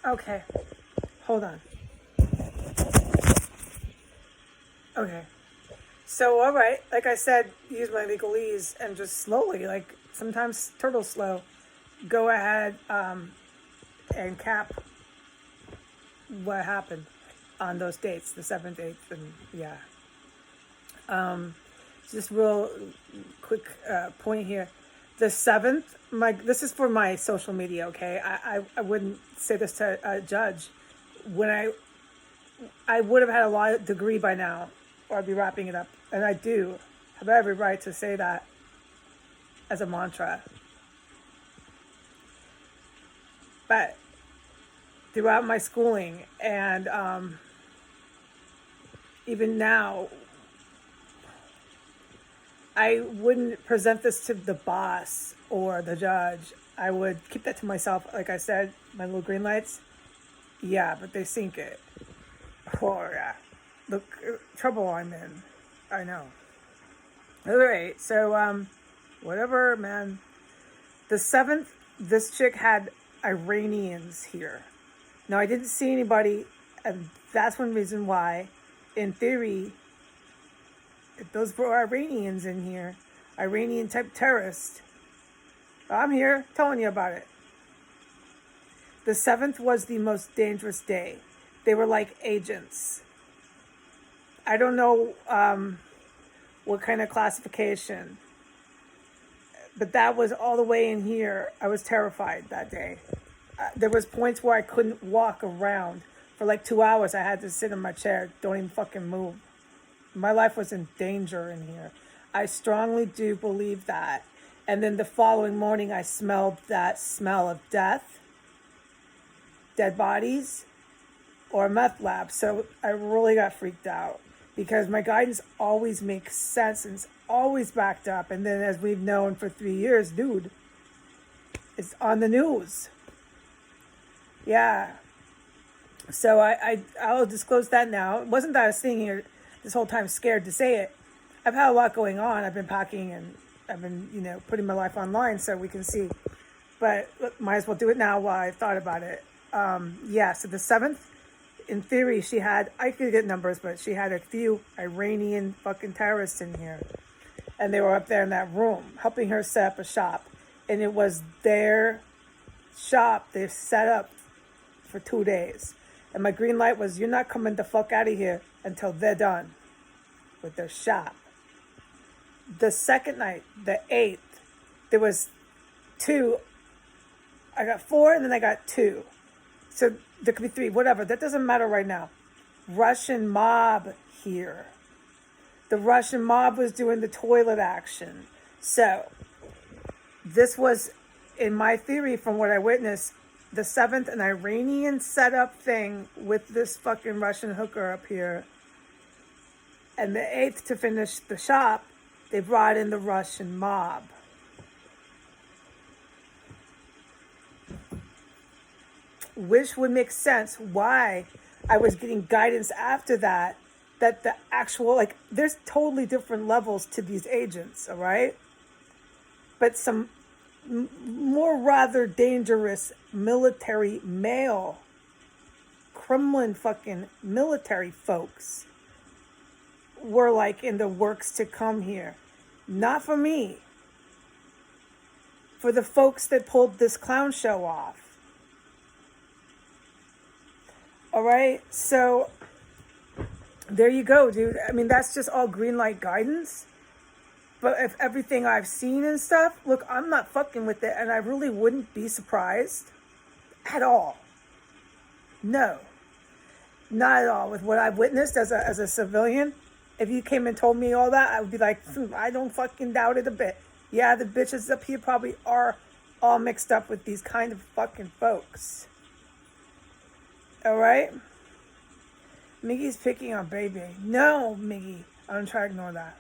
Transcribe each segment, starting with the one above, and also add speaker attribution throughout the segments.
Speaker 1: Okay, hold on. Okay. So, all right, like I said, use my legalese and just slowly, like sometimes turtle slow, go ahead and cap what happened on those dates, the 7th, 8th, and yeah. Just real quick point here. The 7th, this is for my social media, okay? I wouldn't say this to a judge. When I would have had a law degree by now, or I'd be wrapping it up. And I do have every right to say that as a mantra. But throughout my schooling and even now, I wouldn't present this to the boss or the judge. I would keep that to myself. Like I said, my little green lights, yeah, but they sink it. Oh, yeah. Look, trouble I'm in. I know. All right, so, whatever, man. The 7th, this chick had Iranians here. Now, I didn't see anybody, and that's one reason why, in theory, if those were Iranians in here, Iranian type terrorists, I'm here telling you about it. The 7th was the most dangerous day. They were like agents. I don't know what kind of classification, but that was all the way in here. I was terrified that day. There was points where I couldn't walk around for like 2 hours. I had to sit in my chair, don't even fucking move. My life was in danger in here. I strongly do believe that. And then the following morning, I smelled that smell of death, dead bodies, or a meth lab. So I really got freaked out because my guidance always makes sense and it's always backed up. And then, as we've known for 3 years, dude, it's on the news. Yeah. So I'll disclose that now. It wasn't that I was sitting here this whole time scared to say it. I've had a lot going on. I've been packing and I've been, putting my life online so we can see. But look, might as well do it now while I thought about it. Yeah, so the 7th, in theory, she had, I could get numbers, but she had a few Iranian fucking terrorists in here. And they were up there in that room helping her set up a shop. And it was their shop they set up for 2 days. And my green light was, you're not coming the fuck out of here until they're done with their shop. The second night, the 8th, there was 2. I got 4 and then I got 2. So there could be 3, whatever. That doesn't matter right now. Russian mob here. The Russian mob was doing the toilet action. So this was, in my theory, from what I witnessed, the 7th, an Iranian setup thing with this fucking Russian hooker up here. And the 8th, to finish the shop, they brought in the Russian mob. Which would make sense why I was getting guidance after that the actual, like, there's totally different levels to these agents, all right? But some more rather dangerous military male Kremlin fucking military folks were like in the works to come here. Not for me. For the folks that pulled this clown show off. All right, so there you go, dude. I mean, that's just all green light guidance. But if everything I've seen and stuff, look, I'm not fucking with it, and I really wouldn't be surprised at all. No, not at all. With what I've witnessed as a civilian, if you came and told me all that, I would be like, I don't fucking doubt it a bit. Yeah, the bitches up here probably are all mixed up with these kind of fucking folks. All right? Miggy's picking on Baby. No, Miggy. I'm going to try to ignore that.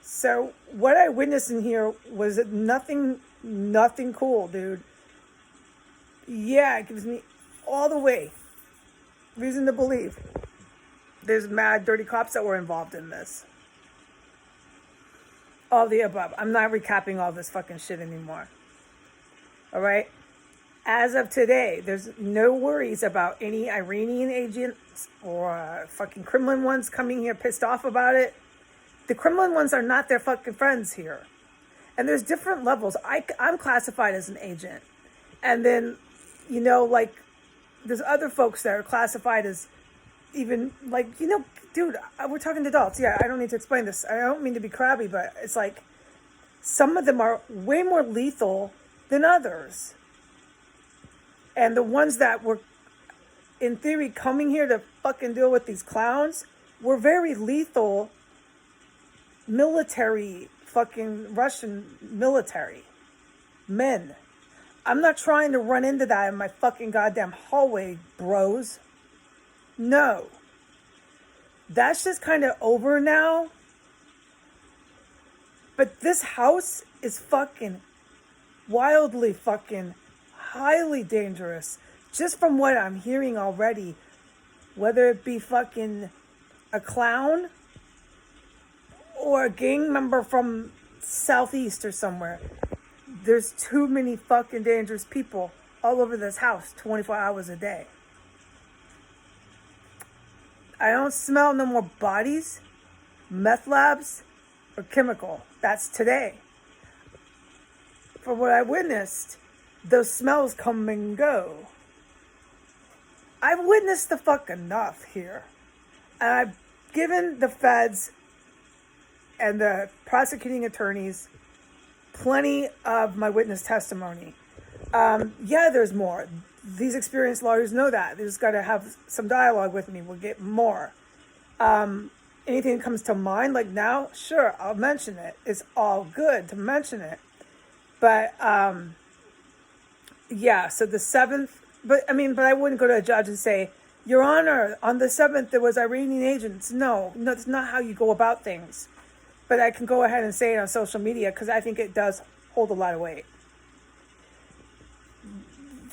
Speaker 1: So what I witnessed in here was nothing cool, dude. Yeah, it gives me all the way reason to believe there's mad dirty cops that were involved in this. All the above. I'm not recapping all this fucking shit anymore. All right. As of today, there's no worries about any Iranian agents or fucking Kremlin ones coming here pissed off about it. The Kremlin ones are not their fucking friends here. And there's different levels. I'm classified as an agent. And then, like, there's other folks that are classified as even, like, dude, we're talking to adults. Yeah, I don't need to explain this. I don't mean to be crabby, but it's like some of them are way more lethal than others. And the ones that were, in theory, coming here to fucking deal with these clowns were very lethal military, fucking Russian military men. I'm not trying to run into that in my fucking goddamn hallway, bros. No. That's just kind of over now. But this house is fucking wildly fucking highly dangerous. Just from what I'm hearing already. Whether it be fucking a clown or a gang member from Southeast or somewhere. There's too many fucking dangerous people all over this house 24 hours a day. I don't smell no more bodies, meth labs, or chemical. That's today. From what I witnessed, those smells come and go. I've witnessed the fuck enough here. And I've given the feds and the prosecuting attorneys plenty of my witness testimony. Yeah, there's more. These experienced lawyers know that. They just got to have some dialogue with me. We'll get more. Anything that comes to mind, like now, sure, I'll mention it. It's all good to mention it. But, yeah, so the 7th, but I wouldn't go to a judge and say, Your Honor, on the 7th, there was Iranian agents. No, that's not how you go about things. But I can go ahead and say it on social media because I think it does hold a lot of weight.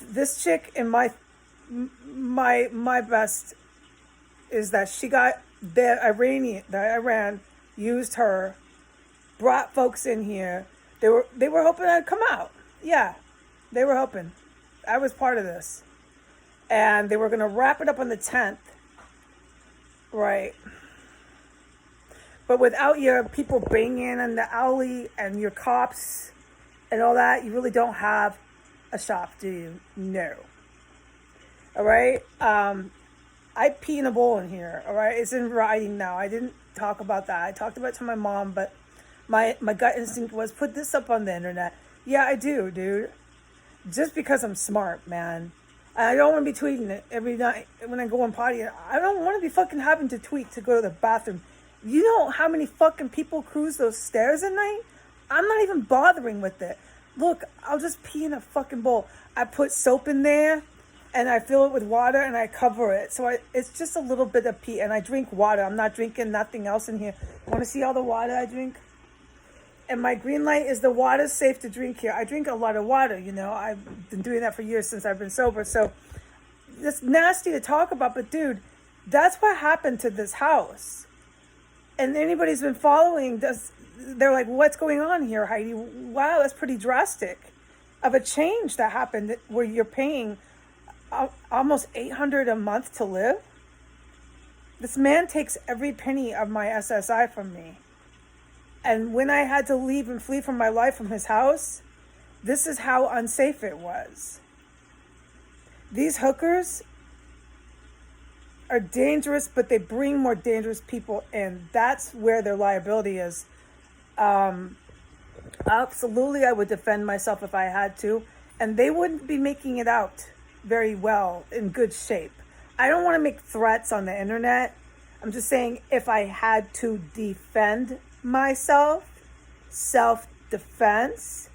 Speaker 1: This chick in my best is that she got Iran used her, brought folks in here. They were hoping I'd come out. Yeah, they were hoping. I was part of this. And they were going to wrap it up on the 10th. Right. But without your people banging in the alley and your cops and all that, you really don't have a shop, do you? No. All right? I pee in a bowl in here, all right? It's in writing now. I didn't talk about that. I talked about it to my mom, but my gut instinct was put this up on the internet. Yeah, I do, dude. Just because I'm smart, man. I don't want to be tweeting it every night when I go on potty. I don't want to be fucking having to tweet to go to the bathroom. You know how many fucking people cruise those stairs at night? I'm not even bothering with it. Look, I'll just pee in a fucking bowl. I put soap in there, and I fill it with water, and I cover it. So it's just a little bit of pee, and I drink water. I'm not drinking nothing else in here. Want to see all the water I drink? And my green light is the water's safe to drink here. I drink a lot of water, I've been doing that for years since I've been sober. So it's nasty to talk about, but dude, that's what happened to this house. And anybody's been following, they're like, what's going on here, Heidi? Wow, that's pretty drastic of a change that happened where you're paying almost $800 a month to live. This man takes every penny of my SSI from me. And when I had to leave and flee from my life from his house, this is how unsafe it was. These hookers are dangerous, but they bring more dangerous people in. That's where their liability is. Absolutely, I would defend myself if I had to. And they wouldn't be making it out very well, in good shape. I don't want to make threats on the internet. I'm just saying if I had to defend myself, self-defense,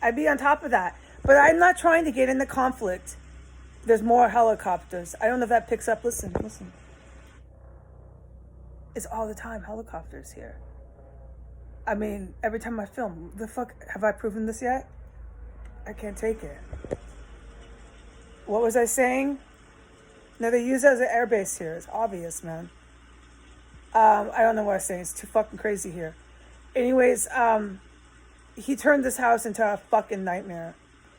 Speaker 1: I'd be on top of that. But I'm not trying to get into conflict. There's more helicopters. I don't know if that picks up. Listen. It's all the time helicopters here. I mean, every time I film, the fuck, have I proven this yet? I can't take it. What was I saying? No, they use it as an airbase here. It's obvious, man. I don't know what I was saying. It's too fucking crazy here. Anyways, he turned this house into a fucking nightmare.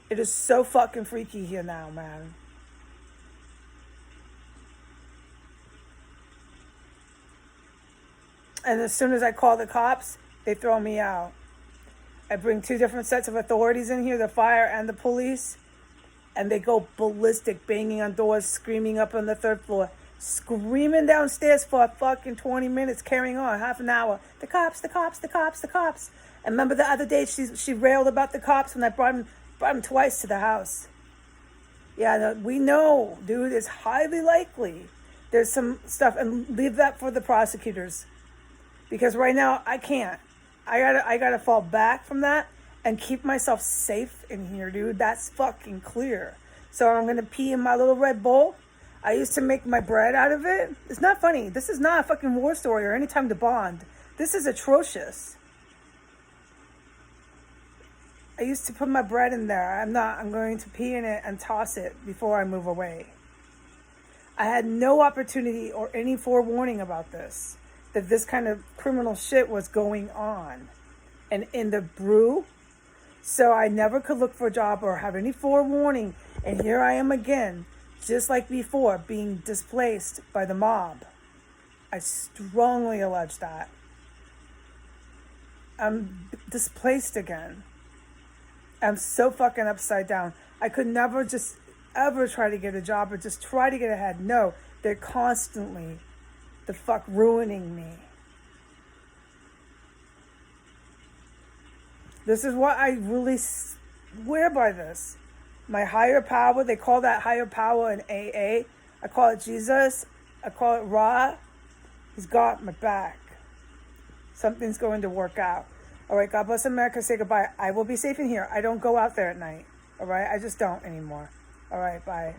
Speaker 1: It is so fucking freaky here now, man. And as soon as I call the cops, they throw me out. I bring two different sets of authorities in here, the fire and the police, and they go ballistic, banging on doors, screaming up on the third floor, screaming downstairs for a fucking 20 minutes, carrying on, half an hour. The cops, the cops, the cops, the cops. And remember the other day she railed about the cops when I brought him twice to the house. Yeah, no, we know, dude, it's highly likely there's some stuff, and leave that for the prosecutors. Because right now I can't. I gotta fall back from that and keep myself safe in here, dude. That's fucking clear. So I'm gonna pee in my little red bowl. I used to make my bread out of it. It's not funny. This is not a fucking war story or any time to bond. This is atrocious. I used to put my bread in there. I'm going to pee in it and toss it before I move away. I had no opportunity or any forewarning about this, that this kind of criminal shit was going on and in the brew. So I never could look for a job or have any forewarning. And here I am again, just like before, being displaced by the mob. I strongly allege that. I'm displaced again. I'm so fucking upside down. I could never just ever try to get a job or just try to get ahead. No, they're constantly the fuck ruining me. This is what I really swear by this. My higher power, they call that higher power in AA. I call it Jesus. I call it Ra. He's got my back. Something's going to work out. All right, God bless America. Say goodbye. I will be safe in here. I don't go out there at night. All right, I just don't anymore. All right, bye.